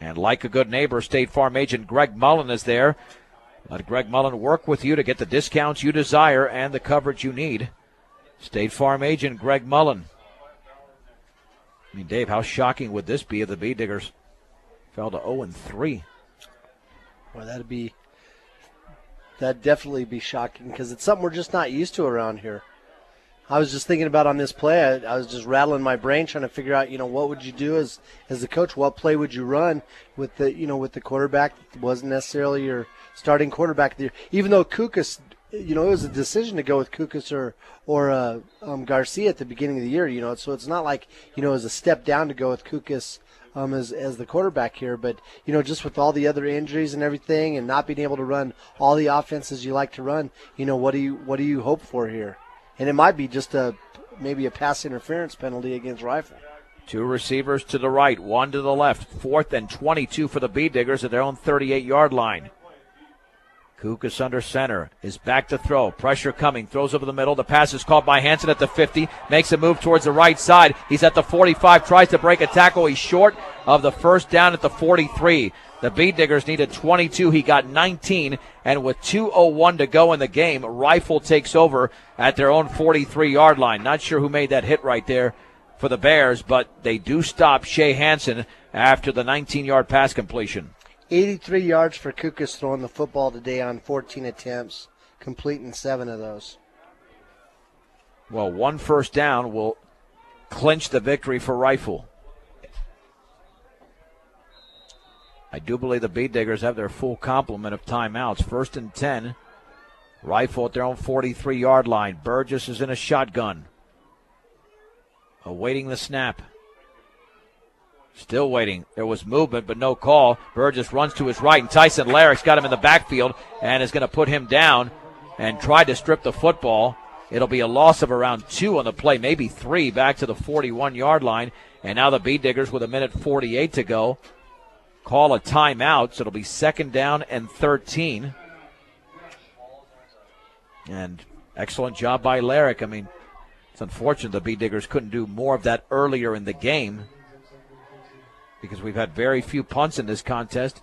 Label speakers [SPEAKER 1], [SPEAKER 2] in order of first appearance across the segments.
[SPEAKER 1] And like a good neighbor, State Farm agent Greg Mullen is there. Let Greg Mullen work with you to get the discounts you desire and the coverage you need. State Farm agent Greg Mullen. I mean, Dave, how shocking would this be if the Bee Diggers fell to 0-3?
[SPEAKER 2] Well, that'd definitely be shocking because it's something we're just not used to around here. I was just thinking about on this play. I was just rattling my brain trying to figure out, what would you do as the coach? What play would you run with the quarterback that wasn't necessarily your starting quarterback there? Even though Kukas, it was a decision to go with Kukas or Garcia at the beginning of the year. So it's not like it was a step down to go with Kukas as the quarterback here. But just with all the other injuries and everything, and not being able to run all the offenses you like to run, what do you hope for here? And it might be just maybe a pass interference penalty against Rifle.
[SPEAKER 1] Two receivers to the right, one to the left. 4th and 22 for the Bee Diggers at their own 38-yard line. Kukas under center is back to throw. Pressure coming. Throws over the middle. The pass is caught by Hansen at the 50. Makes a move towards the right side. He's at the 45. Tries to break a tackle. He's short of the first down at the 43. The Bee Diggers needed 22. He got 19. And with 2:01 to go in the game, Rifle takes over at their own 43-yard line. Not sure who made that hit right there for the Bears, but they do stop Shea Hansen after the 19-yard pass completion.
[SPEAKER 2] 83 yards for Kukas throwing the football today on 14 attempts, completing 7 of those.
[SPEAKER 1] Well, one first down will clinch the victory for Rifle. I do believe the Bee Diggers have their full complement of timeouts. 1st and 10. Rifle at their own 43-yard line. Burgess is in a shotgun. Awaiting the snap. Still waiting. There was movement, but no call. Burgess runs to his right, and Tyson Larrick's got him in the backfield and is going to put him down and try to strip the football. It'll be a loss of around 2 on the play, maybe 3, back to the 41-yard line. And now the Bee Diggers with 1:48 to go call a timeout, so it'll be 2nd down and 13. And excellent job by Larrick. I mean, it's unfortunate the Bee Diggers couldn't do more of that earlier in the game because we've had very few punts in this contest.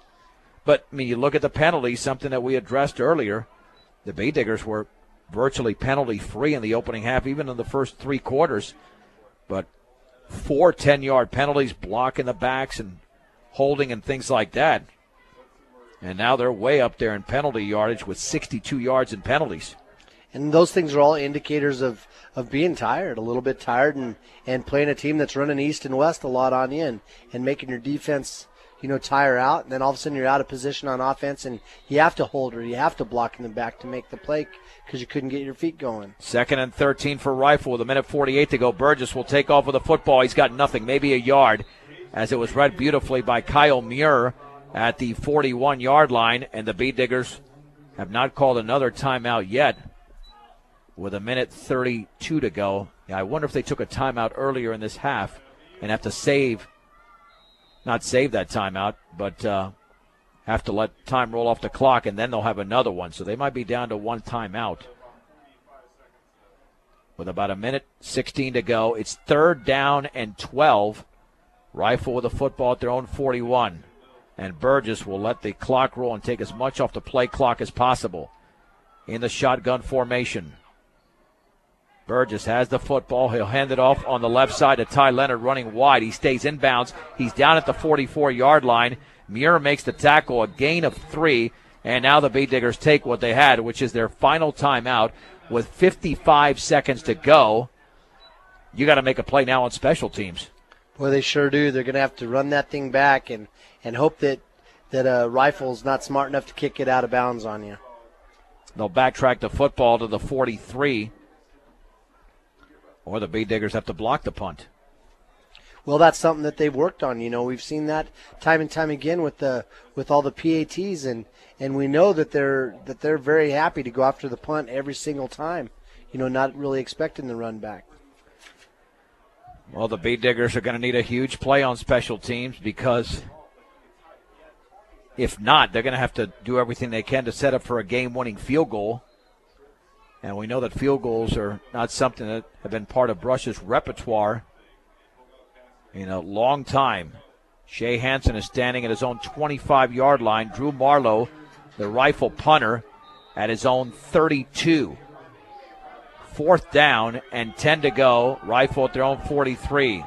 [SPEAKER 1] But, I mean, you look at the penalties, something that we addressed earlier. The Bee Diggers were virtually penalty-free in the opening half, even in the first 3 quarters. But 4 10-yard penalties, blocking the backs and holding and things like that. And now they're way up there in penalty yardage with 62 yards in penalties.
[SPEAKER 2] And those things are all indicators of being tired, a little bit tired, and playing a team that's running east and west a lot on you and making your defense, tire out. And then all of a sudden you're out of position on offense and you have to hold or you have to block in the back to make the play because you couldn't get your feet going.
[SPEAKER 1] 2nd and 13 for Rifle with 1:48 to go. Burgess will take off with the football. He's got nothing, maybe a yard, as it was read beautifully by Kyle Muir at the 41-yard line. And the Bee Diggers have not called another timeout yet with 1:32 to go. Yeah, I wonder if they took a timeout earlier in this half and have to not save that timeout, but have to let time roll off the clock, and then they'll have another one. So they might be down to 1 timeout. With about 1:16 to go, it's 3rd down and 12. Rifle with the football at their own 41. And Burgess will let the clock roll and take as much off the play clock as possible in the shotgun formation. Burgess has the football. He'll hand it off on the left side to Ty Leonard running wide. He stays inbounds. He's down at the 44-yard line. Muir makes the tackle, a gain of 3. And now the Bee Diggers take what they had, which is their final timeout with 55 seconds to go. You got to make a play now on special teams.
[SPEAKER 2] Well, they sure do. They're going to have to run that thing back and hope that Rifle's not smart enough to kick it out of bounds on you.
[SPEAKER 1] They'll backtrack the football to the 43. Or the Bee Diggers have to block the punt.
[SPEAKER 2] Well, that's something that they've worked on. We've seen that time and time again with all the PATs, and we know that they're very happy to go after the punt every single time. Not really expecting the run back.
[SPEAKER 1] Well, the Bee Diggers are going to need a huge play on special teams because if not, they're going to have to do everything they can to set up for a game-winning field goal. And we know that field goals are not something that have been part of Brush's repertoire in a long time. Shea Hansen is standing at his own 25-yard line. Drew Marlowe, the Rifle punter, at his own 32. 4th down and 10 to go. Rifle at their own 43.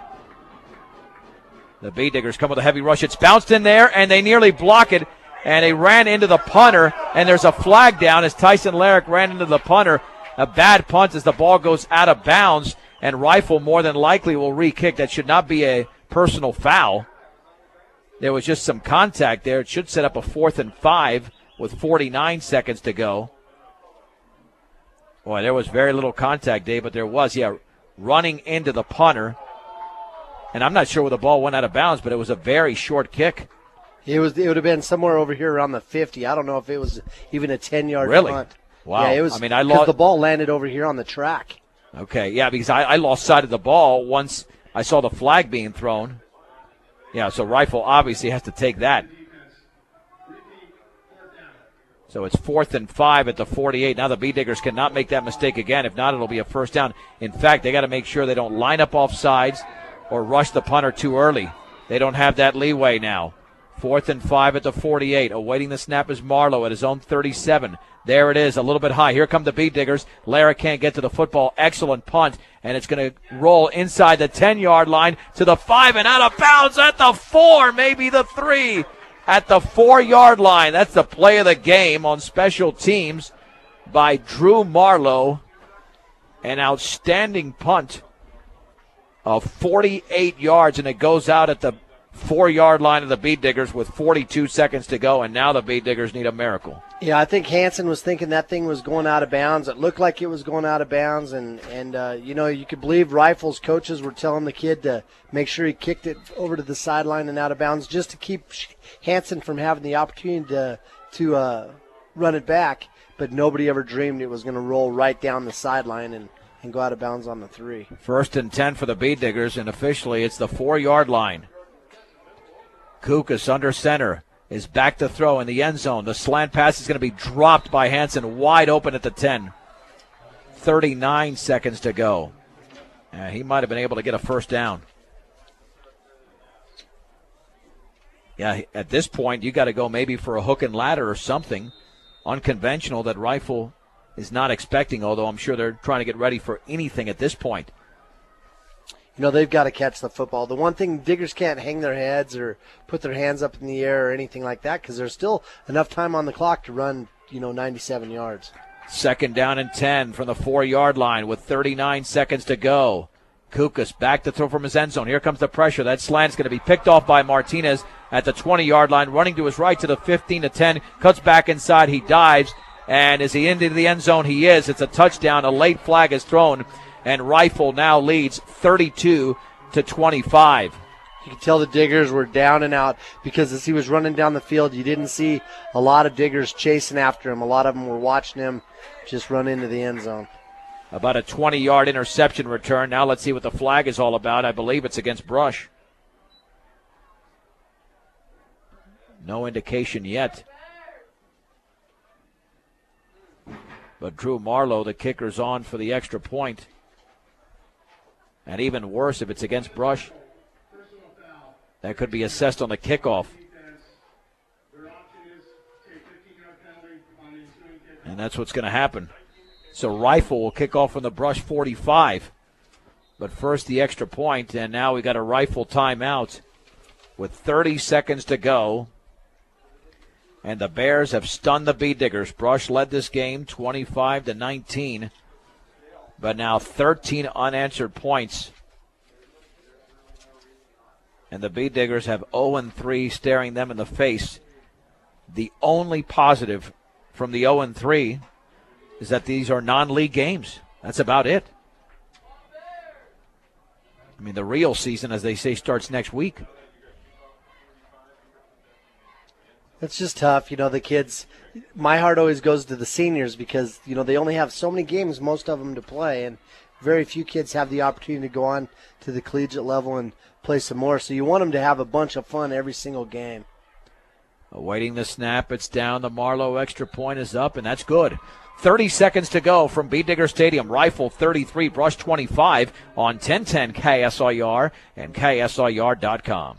[SPEAKER 1] The Bee Diggers come with a heavy rush. It's bounced in there, and they nearly block it, and they ran into the punter, and there's a flag down as Tyson Larrick ran into the punter. A bad punt as the ball goes out of bounds, and Rifle more than likely will re-kick. That should not be a personal foul. There was just some contact there. It should set up a 4th and 5 with 49 seconds to go. Boy, there was very little contact, Dave, but there was, running into the punter. And I'm not sure where the ball went out of bounds, but it was a very short kick.
[SPEAKER 2] It would have been somewhere over here around the 50. I don't know if it was even a 10-yard
[SPEAKER 1] really?
[SPEAKER 2] punt.
[SPEAKER 1] Wow.
[SPEAKER 2] Yeah, it was.
[SPEAKER 1] I mean, I lost
[SPEAKER 2] the ball landed over here on the track.
[SPEAKER 1] Okay, yeah, because I lost sight of the ball once I saw the flag being thrown. Yeah, so Rifle obviously has to take that. So it's 4th and 5 at the 48. Now the Bee Diggers cannot make that mistake again. If not, it'll be a first down. In fact, they got to make sure they don't line up off sides or rush the punter too early. They don't have that leeway now. 4th and 5 at the 48. Awaiting the snap is Marlowe at his own 37. There it is, a little bit high. Here come the Bee Diggers. Lara can't get to the football. Excellent punt, and it's going to roll inside the 10-yard line to the 5 and out of bounds at the 4, maybe the 3. At the 4-yard line. That's the play of the game on special teams by Drew Marlowe. An outstanding punt of 48 yards, and it goes out at the 4-yard line of the Bee Diggers with 42 seconds to go, and now the Bee Diggers need a miracle.
[SPEAKER 2] Yeah, I think Hansen was thinking that thing was going out of bounds. It looked like it was going out of bounds, and you could believe Rifle's coaches were telling the kid to make sure he kicked it over to the sideline and out of bounds just to keep Hansen from having the opportunity to run it back, but nobody ever dreamed it was going to roll right down the sideline and go out of bounds on the 3.
[SPEAKER 1] 1st and 10 for the Bee Diggers, and officially it's the 4-yard line. Kukas under center is back to throw in the end zone. The slant pass is going to be dropped by Hansen, wide open at the 10. 39 seconds to go. He might have been able to get a first down. Yeah, at this point, you got to go maybe for a hook and ladder or something unconventional that Rifle is not expecting, although I'm sure they're trying to get ready for anything at this point.
[SPEAKER 2] They've got to catch the football. The one thing, Diggers can't hang their heads or put their hands up in the air or anything like that because there's still enough time on the clock to run, 97 yards.
[SPEAKER 1] 2nd down and 10 from the 4-yard line with 39 seconds to go. Kukas back to throw from his end zone. Here comes the pressure. That slant's going to be picked off by Martinez at the 20-yard line, running to his right to the 15 to 10, cuts back inside. He dives, and is he into the end zone? He is. It's a touchdown. A late flag is thrown. And Rifle now leads 32-25.
[SPEAKER 2] You can tell the Diggers were down and out because as he was running down the field, you didn't see a lot of Diggers chasing after him. A lot of them were watching him just run into the end zone.
[SPEAKER 1] About a 20-yard interception return. Now let's see what the flag is all about. I believe it's against Brush. No indication yet. But Drew Marlowe, the kicker's on for the extra point. And even worse, if it's against Brush, that could be assessed on the kickoff. And that's what's going to happen. So Rifle will kick off from the Brush 45. But first the extra point, and now we got a Rifle timeout with 30 seconds to go. And the Bears have stunned the Bee Diggers. Brush led this game 25-19. But now 13 unanswered points. And the Bee Diggers have 0-3 staring them in the face. The only positive from the 0-3 is that these are non-league games. That's about it. I mean, the real season, as they say, starts next week.
[SPEAKER 2] It's just tough. The kids, my heart always goes to the seniors because, they only have so many games, most of them to play, and very few kids have the opportunity to go on to the collegiate level and play some more. So you want them to have a bunch of fun every single game.
[SPEAKER 1] Awaiting the snap, it's down. The Marlowe extra point is up, and that's good. 30 seconds to go from Bee Digger Stadium. Rifle 33, Brush 25 on 1010 KSIR and KSIR.com.